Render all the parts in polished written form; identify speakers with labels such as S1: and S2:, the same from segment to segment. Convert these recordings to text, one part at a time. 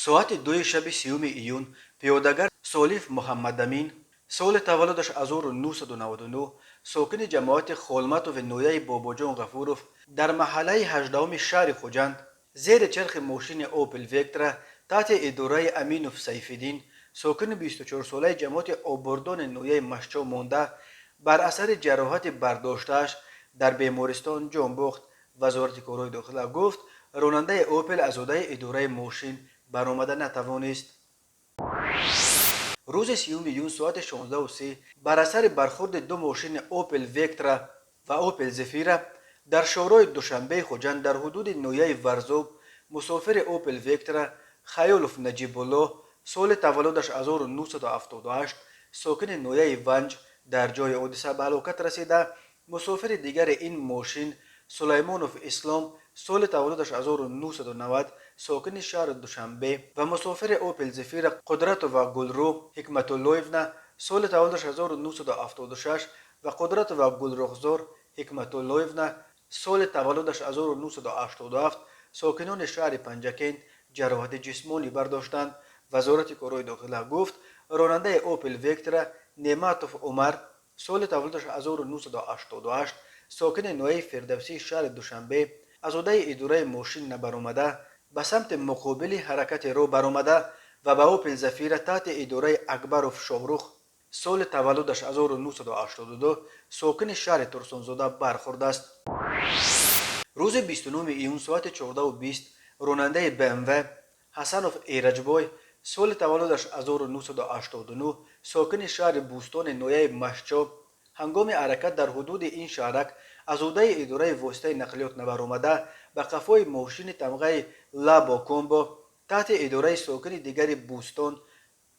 S1: ساعت 2 شب 30 ایون پیادهگر سالیف محمد امین سال تولدش 1999 ساکن جماعت خولمت و نویه باباجان غفورов در محله 18 شهر خوجند زیر چرخ ماشین اوپل وکترا تحت اداره امینوف سیفیدین ساکن 24 ساله جماعت آبردان نویه مشچو مانده بر اثر جراحت برداشتهش در بیمارستان جان باخت. وزارت کارهای داخله گفت راننده اوپل از عهده اداره ماشین برآمده نتوانست. روز 30 میلیون ساعت 16:03 بر اثر برخورد دو ماشین اوپل وکترا و اوپل زفیرا در شورای دوشنبه خوجند در حدود نویه ورزوب مسافر اوپل وکترا خیالوف نجیب الله سال تولدش 1978 ساکن نویه ونج در جای حادثه به هلاکت رسیده. مسافر دیگر این ماشین سلیمانوف اسلام سال تولدش 1990 ساکن شهر دوشنبه و مسافر اوپل زفیر قدرت و گلرو حکمت اللهیونا سال تولدش 1976 و قدرت و گلرخزار حکمت اللهیونا سال تولدش 1987 ساکنان شهر پنجکین جراحت جسمانی برداشتند. وزارت کارهای داخله گفت راننده اوپل وکترا نعمتوف عمر سال تولدش 1988 ساکن نویه فردوسی شهر دوشنبه از عهده اداره ماشین نبرآمده به سمت مقابل حرکت رو برآمده و به اوپل زفیره تحت اداره اکبروف شاهرخ سال تولدش 1982 ساکن شهر ترسانزاده برخورد است. روز 29 ایون ساعت 14:20 راننده BMW حسنوف ایرجبای سال تولدش 1989 ساکن شهر بوستان نویه مشچو هنگام حرکت در حدود این شهرک از عهده اداره واسطه نقلیات نبرآمده به قفای ماشین تمغه لابا کومبو تحت اداره ساکن دیگر بوستان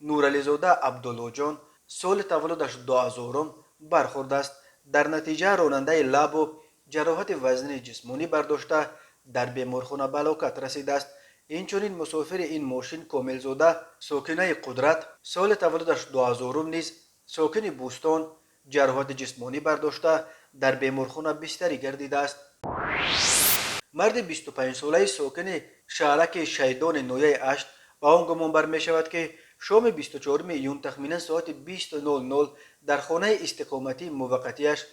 S1: نورعلیزاده عبدالله جان سال تولدش 2000 برخورد است. در نتیجه راننده لابو جراحت وزن جسمانی برداشته در بیمارخانه به هلاکت رسیده است. اینچنین مسافر این ماشین کاملزاده ساکنه قدرت سال تولدش 2000 نیز ساکن بوستان جراحت جسمانی برداشته در بیمارخانه بستری گردیده است. مرد 25 ساله ساکن شهرک شیدان نویه اشت به آن گمان بر می شود که شام 24 ایون تخمینا ساعت 20:00 در خانه استقامتی موقتیش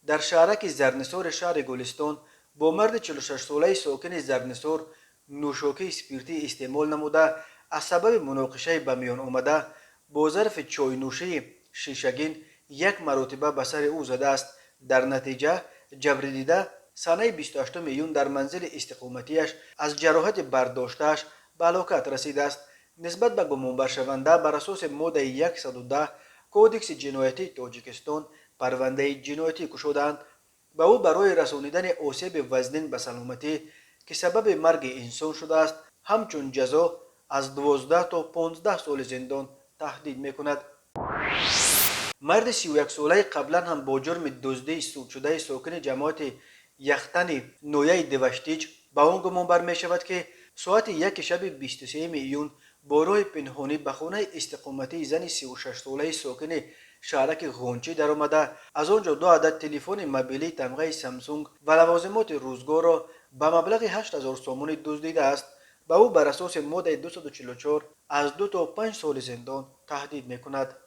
S1: در شهرک زرنسار شهر گلستان با مرد 46 ساله ساکن زرنسار نوشاکی اسپریتی استعمال نموده از سبب مناقشه به میان آمده با ظرف چای نوشی شیشگین یک مرتبه به سر او زده است. در نتیجه جبر دیده سنه 28 ایون در منزل استقامتیش از جراحت برداشتهش به هلاکت رسیده است. نسبت به گمانبر شونده بر اساس ماده 110 کودکس جنایتی تاجیکستان پرونده جنایتی گشودند. به او برای رسانیدن آسیب وزنین به سلامتی که سبب مرگ انسان شده است همچون جزا از 12 تا 15 سال زندان تهدید میکند. مرد 31 ساله قبلا هم با جرم دزدی سود شده ساکن جماعت یختن نویه دوشتیج به آن گمان بر می شود که ساعت 1 شب 23 ایون با راه پنهانی به خانه استقامتی زن 36 ساله ساکن شهرک غونچی در آمده از آنجا 2 عدد تلفن موبیلی تمغه سامسونگ و لوازمات روزگار را به مبلغ 8000 سومانی دزدیده است. به او بر اساس ماده 244 از 2 تا 5 سال زندان تهدید میکند.